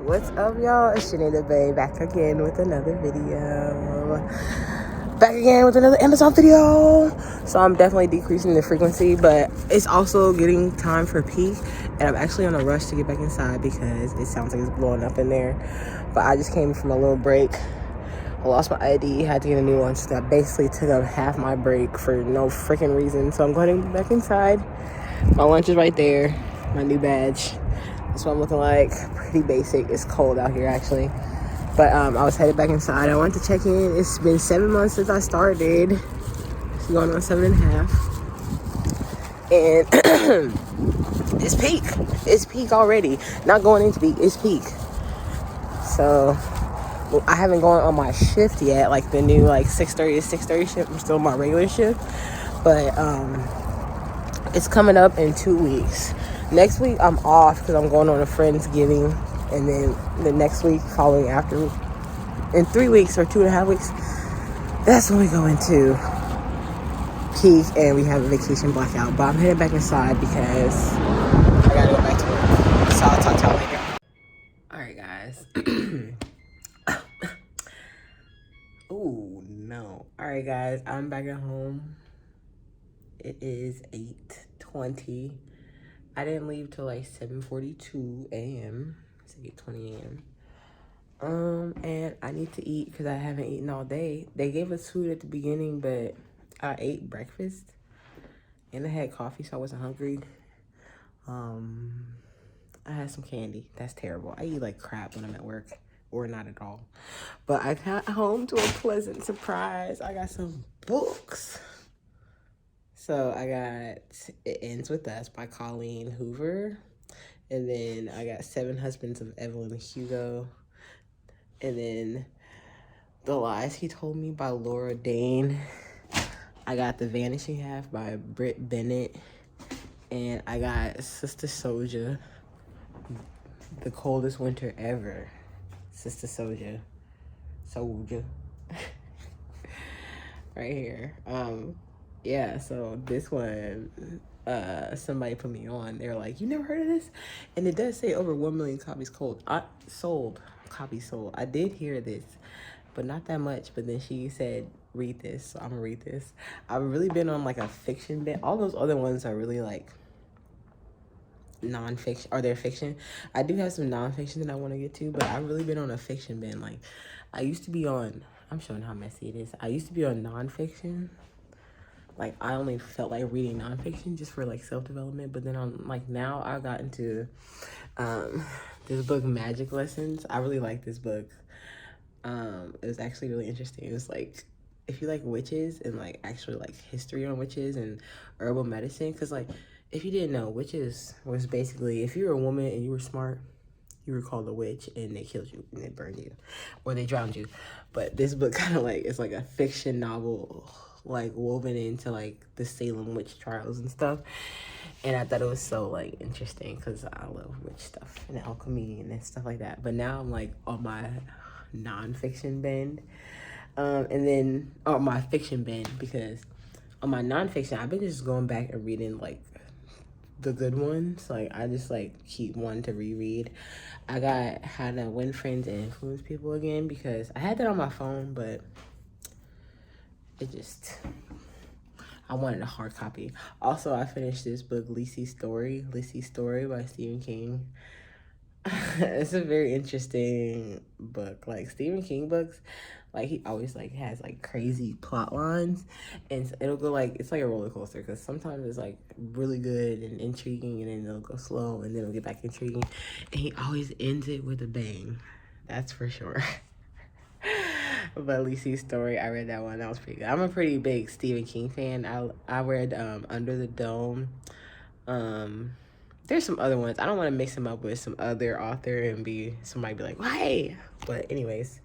What's up, y'all? It's Shenanigans back again with another video. Back again with another Amazon video. So I'm definitely decreasing the frequency, but it's also getting time for peak, and I'm actually on a rush to get back inside because it sounds like it's blowing up in there. But I just came from a little break. I lost my ID, had to get a new one, so that basically took up half my break for no freaking reason. So I'm going to get back inside. My lunch is right there, my new badge. That's what I'm looking like. Pretty basic. It's cold out here, actually. But I was headed back inside. I wanted to check in. It's been 7 months since I started. It's going on 7.5. And it's peak. It's peak already. Not going into peak. It's peak. So I haven't gone on my shift yet, like the new 6:30 to 6:30 shift. I'm still on my regular shift. But it's coming up in 2 weeks. Next week, I'm off because I'm going on a Friendsgiving. And then the next week, following after, in 3 weeks or 2.5 weeks, that's when we go into peak and we have a vacation blackout. But I'm heading back inside because I gotta go back to work. So I'll talk to y'all later. Alright, guys. Oh, no. Alright, guys. I'm back at home. It is 8:20. I didn't leave till 7:42 a.m. It's 8:20 a.m. And I need to eat because I haven't eaten all day. They gave us food at the beginning, but I ate breakfast and I had coffee, so I wasn't hungry. I had some candy. That's terrible. I eat like crap when I'm at work, or not at all. But I got home to a pleasant surprise. I got some books. So I got It Ends With Us by Colleen Hoover. And then I got 7 Husbands of Evelyn Hugo. And then The Lies He Told Me by Laura Dane. I got The Vanishing Half by Britt Bennett. And I got Sister Souljah, The Coldest Winter Ever. Sister Souljah. Souljah. Right here. Yeah, so this one, somebody put me on. They're like, you never heard of this? And it does say over 1 million copies sold. Copies sold. I did hear this, but not that much. But then she said, read this. So I'm gonna read this. I've really been on like a fiction bit. All those other ones are really like non-fiction, or they're fiction. I do have some non-fiction that I want to get to, but I've really been on a fiction bin. Like, I used to be on, I'm showing how messy it is. I used to be on non-fiction. Like, I only felt like reading nonfiction just for like self-development, but then I'm like, now I got into this book, Magic Lessons. I really like this book. It was actually really interesting. It was like, if you like witches and like actually like history on witches and herbal medicine, because like, if you didn't know, witches was basically, if you were a woman and you were smart, you were called a witch and they killed you and they burned you or they drowned you. But this book kind of like, it's like a fiction novel, like woven into like the Salem witch trials and stuff. And I thought it was so like interesting because I love witch stuff and alchemy and stuff like that. But now I'm like on my nonfiction bend. And then on my fiction bend, because on my nonfiction, I've been just going back and reading like the good ones. Like, I just like keep one to reread. I got How to Win Friends and Influence People again because I had that on my phone, but it just, I wanted a hard copy. Also, I finished this book, Lisey's Story by Stephen King. It's a very interesting book. Like, Stephen King books, like, he always like has like crazy plot lines, and it'll go like, it's like a roller coaster because sometimes it's like really good and intriguing, and then it'll go slow and then it'll get back intriguing, and he always ends it with a bang. That's for sure. But Lisey's Story, I read that one. That was pretty good. I'm a pretty big Stephen King fan. I read Under the Dome. There's some other ones. I don't want to mix them up with some other author and somebody be like, why? But anyways,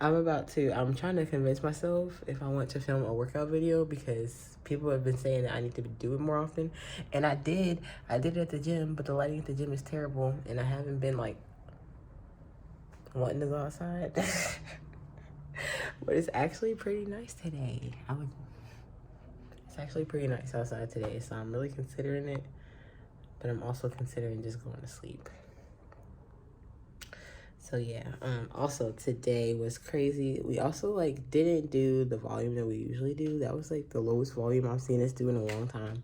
I'm trying to convince myself if I want to film a workout video because people have been saying that I need to do it more often. And I did it at the gym, but the lighting at the gym is terrible and I haven't been like wanting to go outside. But it's actually pretty nice today. It's actually pretty nice outside today, so I'm really considering it, but I'm also considering just going to sleep. So yeah, also today was crazy. We also like didn't do the volume that we usually do. That was like the lowest volume I've seen us do in a long time.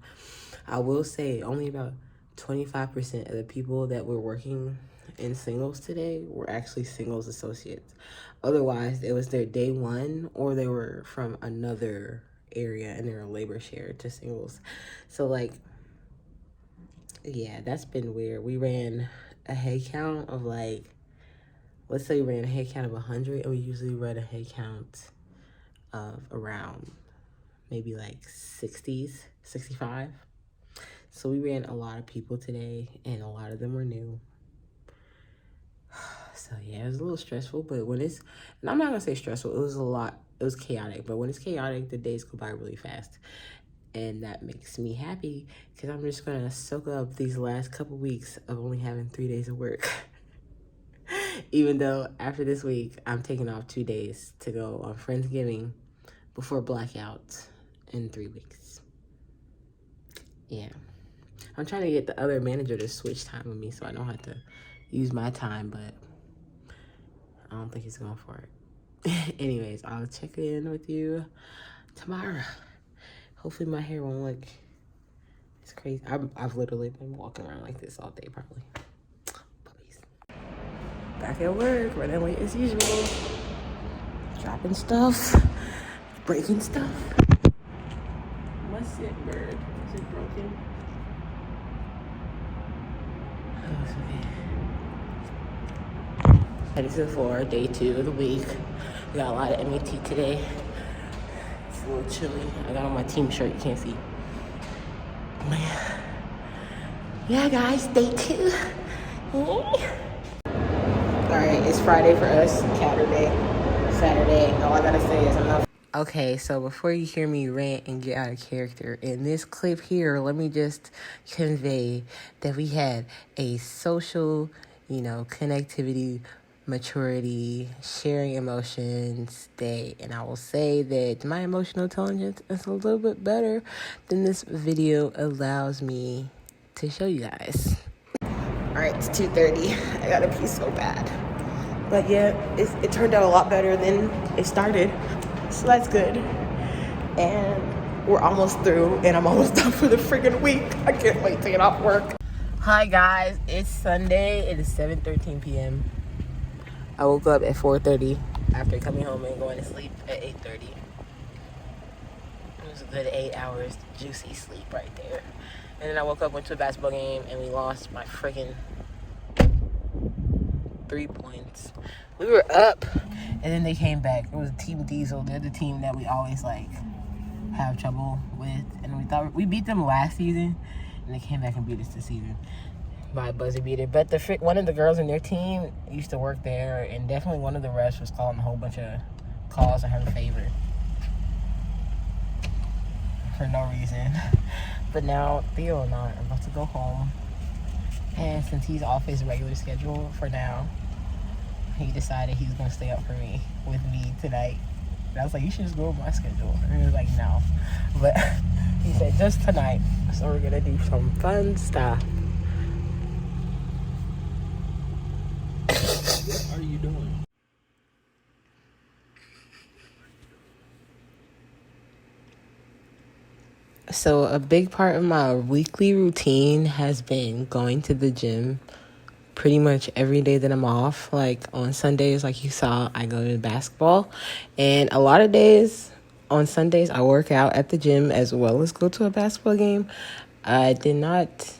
I will say only about 25% of the people that were working in singles today were actually singles associates. Otherwise, it was their day one or they were from another area and they're a labor share to singles. So like, yeah, that's been weird. We ran a head count of like, let's say we ran a head count of 100 and we usually run a head count of around maybe like 60s, 65. So we ran a lot of people today and a lot of them were new. So yeah, it was a little stressful, but when it's, and I'm not gonna say stressful, it was chaotic, but when it's chaotic, the days go by really fast. And that makes me happy because I'm just gonna soak up these last couple weeks of only having 3 days of work. Even though after this week, I'm taking off 2 days to go on Friendsgiving before blackout in 3 weeks. Yeah. I'm trying to get the other manager to switch time with me so I don't have to use my time, but I don't think he's going for it. Anyways, I'll check in with you tomorrow. Hopefully my hair won't look, it's crazy. I've literally been walking around like this all day probably. Puppies. Back at work, running late as usual. Dropping stuff, breaking stuff. My sit bird, is it broken? Oh, it's okay. Headed to the floor, day 2 of the week. We got a lot of MAT today. It's a little chilly. I got on my team shirt, you can't see. Man. Yeah, guys, day 2. Alright, it's Friday for us, Saturday. All I gotta say is enough. Okay, so before you hear me rant and get out of character, in this clip here, let me just convey that we had a social, connectivity, maturity, sharing emotions day. And I will say that my emotional intelligence is a little bit better than this video allows me to show you guys. All right, it's 2:30. I gotta pee so bad. But yeah, it turned out a lot better than it started. So that's good. And we're almost through and I'm almost done for the freaking week. I can't wait to get off work. Hi guys, it's Sunday. It is 7:13 p.m. I woke up at 4:30 after coming home and going to sleep at 8:30. It was a good 8 hours, juicy sleep right there. And then I woke up, went to a basketball game, and we lost by freaking 3 points. We were up, and then they came back. It was Team Diesel. They're the team that we always have trouble with, and we thought we beat them last season, and they came back and beat us this season by a buzzer beater. But one of the girls in their team used to work there, and definitely one of the refs was calling a whole bunch of calls in her favor for no reason. But now Theo and I are about to go home, and since he's off his regular schedule for now, he decided he's gonna stay up with me tonight. And I was like, you should just go with my schedule. And he was like, no. But he said, just tonight. So we're gonna do some fun stuff. What are you doing? So a big part of my weekly routine has been going to the gym pretty much every day that I'm off. Like on Sundays, like you saw, I go to basketball. And a lot of days on Sundays, I work out at the gym as well as go to a basketball game. I did not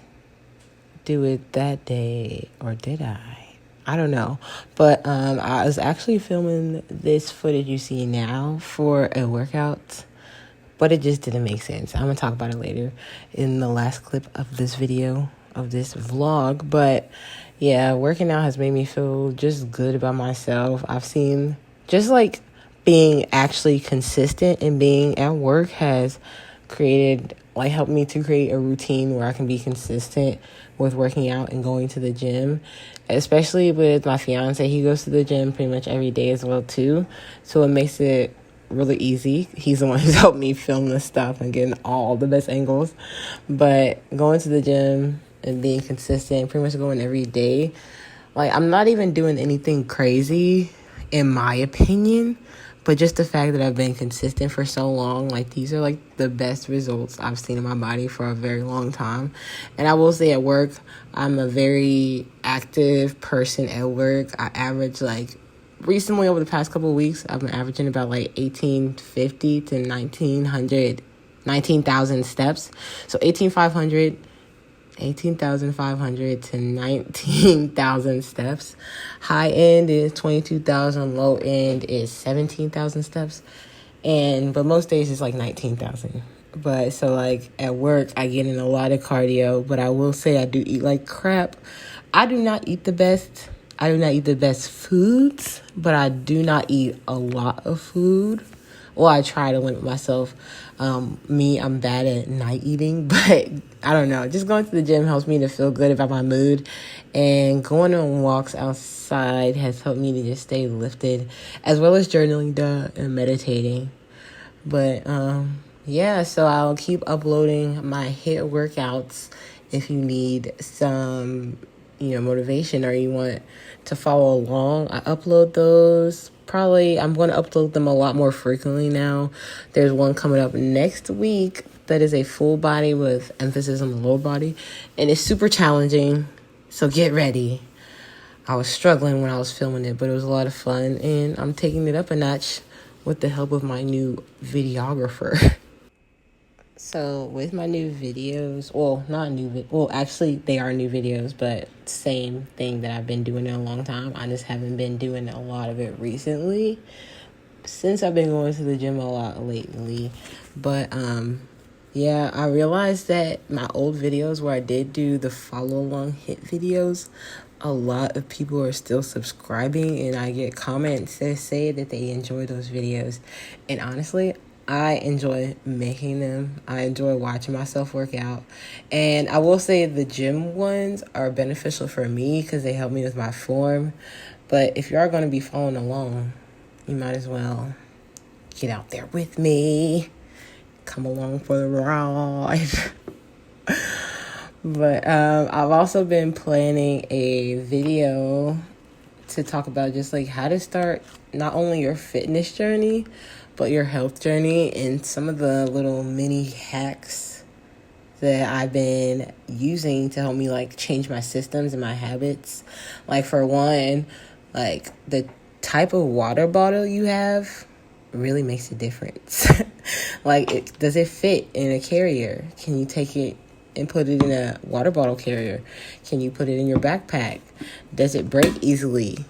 do it that day, or did I? I don't know. But I was actually filming this footage you see now for a workout, but it just didn't make sense. I'm going to talk about it later in the last clip of this video, of this vlog. But yeah, working out has made me feel just good about myself. I've seen just like being actually consistent and being at work has helped me to create a routine where I can be consistent with working out and going to the gym, especially with my fiance. He goes to the gym pretty much every day as well too, so it makes it really easy. He's the one who's helped me film this stuff and getting all the best angles. But going to the gym and being consistent, pretty much going every day, like, I'm not even doing anything crazy in my opinion, but just the fact that I've been consistent for so long, like, these are like the best results I've seen in my body for a very long time. And I will say, at work, I'm a very active person at work. I average, like, recently over the past couple of weeks, I've been averaging about like 1,850 to 19,000 steps. So 18,500 to 19,000 steps. High end is 22,000. Low end is 17,000 steps. But most days it's like 19,000. But so, like, at work, I get in a lot of cardio. But I will say I do eat like crap. I do not eat the best foods, but I do not eat a lot of food. Well, I try to limit myself. I'm bad at night eating, but I don't know. Just going to the gym helps me to feel good about my mood. And going on walks outside has helped me to just stay lifted, as well as journaling and meditating. But, yeah, so I'll keep uploading my HIIT workouts if you need some, motivation, or you want to follow along. I upload those. Probably I'm going to upload them a lot more frequently now. There's one coming up next week that is a full body with emphasis on the lower body, and it's super challenging, so get ready. I was struggling when I was filming it, but it was a lot of fun, and I'm taking it up a notch with the help of my new videographer. So with my new videos, actually they are new videos, but same thing that I've been doing in a long time. I just haven't been doing a lot of it recently, since I've been going to the gym a lot lately. But yeah, I realized that my old videos where I did do the follow along HIIT videos, a lot of people are still subscribing, and I get comments that say that they enjoy those videos. And honestly, I enjoy making them. I enjoy watching myself work out. And I will say the gym ones are beneficial for me because they help me with my form. But if you are going to be following along, you might as well get out there with me. Come along for the ride. But I've also been planning a video to talk about just like how to start not only your fitness journey, but your health journey, and some of the little mini hacks that I've been using to help me like change my systems and my habits. Like, for one, like, the type of water bottle you have really makes a difference. Like, does it fit in a carrier? Can you take it and put it in a water bottle carrier? Can you put it in your backpack? Does it break easily?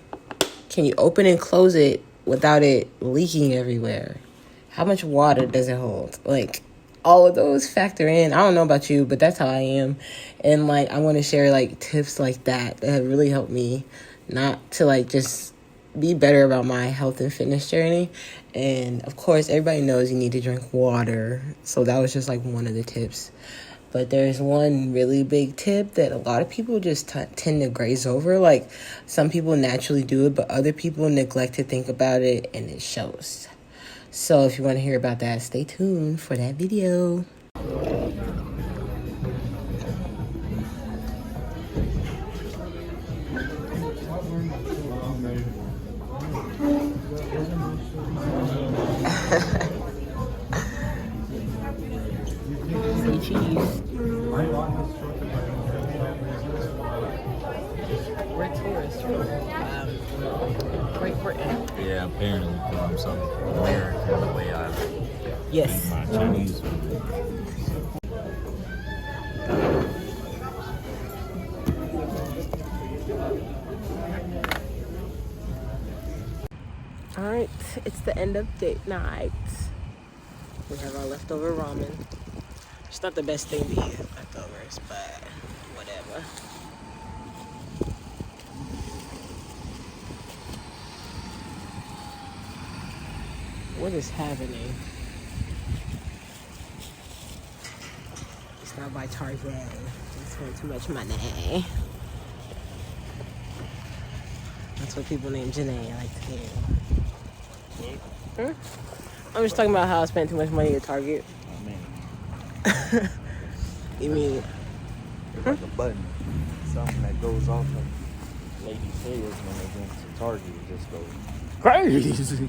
Can you open and close it without it leaking everywhere? How much water does it hold? Like, all of those factor in. I don't know about you, but that's how I am. And like, I want to share like tips like that have really helped me not to like just be better about my health and fitness journey. And of course, everybody knows you need to drink water. So that was just like one of the tips. But there's one really big tip that a lot of people just tend to graze over. Like, some people naturally do it, but other people neglect to think about it, and it shows. So if you want to hear about that, stay tuned for that video. Say cheese. We're tourists from Great Britain. Yeah, apparently, because I'm so American the way I Yes. eat my Chinese food. Alright, it's the end of date night. We have our leftover ramen. It's not the best thing to eat, leftovers, but whatever. What is happening? It's not by Target. I spent too much money. That's what people named Janae like to do. I'm just talking about how I spent too much money at Target. I mean, You mean? it's like a button, something that goes off of ladies' heads when they get to Target. It just goes crazy.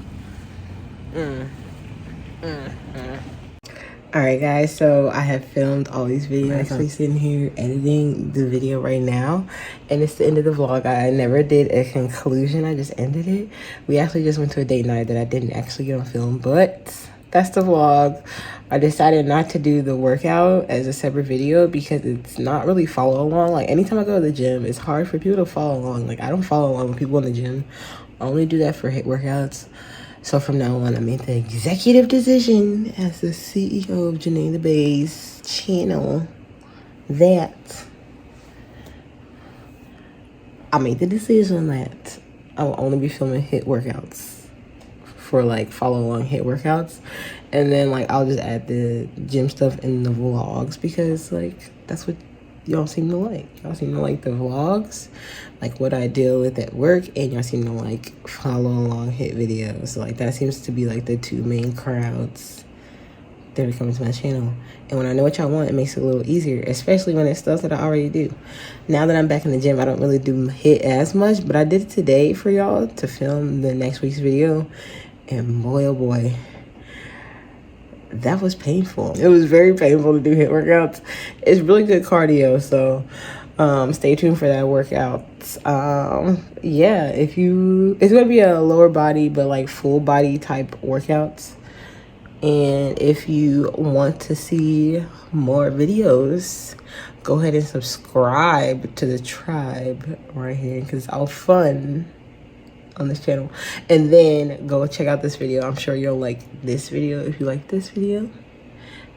Alright guys, so I have filmed all these videos. I'm actually sitting here editing the video right now, and it's the end of the vlog. I never did a conclusion, I just ended it. We actually just went to a date night that I didn't actually get on film, but that's the vlog. I decided not to do the workout as a separate video because it's not really follow along. Like anytime I go to the gym, it's hard for people to follow along. Like I don't follow along with people in the gym. I only do that for HIIT workouts. So from now on, I made the executive decision as the CEO of Janae the Bay's channel that I made the decision that I will only be filming HIIT workouts for like follow along HIIT workouts. And then like I'll just add the gym stuff in the vlogs because like that's what y'all seem to like. Y'all seem to like the vlogs, like what I deal with at work, and y'all seem to like follow along HIIT videos. So like that seems to be like the two main crowds that are coming to my channel. And when I know what y'all want, it makes it a little easier, especially when it's stuff that I already do. Now that I'm back in the gym, I don't really do HIIT as much, but I did it today for y'all to film the next week's video. And boy, oh boy, that was painful. It was very painful to do HIIT workouts. It's really good cardio, so stay tuned for that workout. Yeah, it's gonna be a lower body but like full body type workouts. And if you want to see more videos, go ahead and subscribe to the tribe right here because it's all fun on this channel. And then go check out this video. I'm sure you'll like this video if you like this video.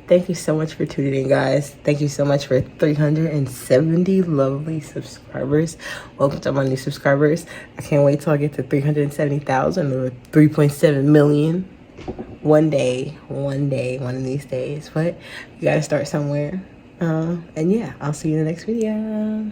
Thank you so much for tuning in, guys. Thank you so much for 370 lovely subscribers. Welcome to my new subscribers. I can't wait till I get to 370,000 or 3.7 million. One day, one of these days. But you gotta start somewhere. And yeah, I'll see you in the next video.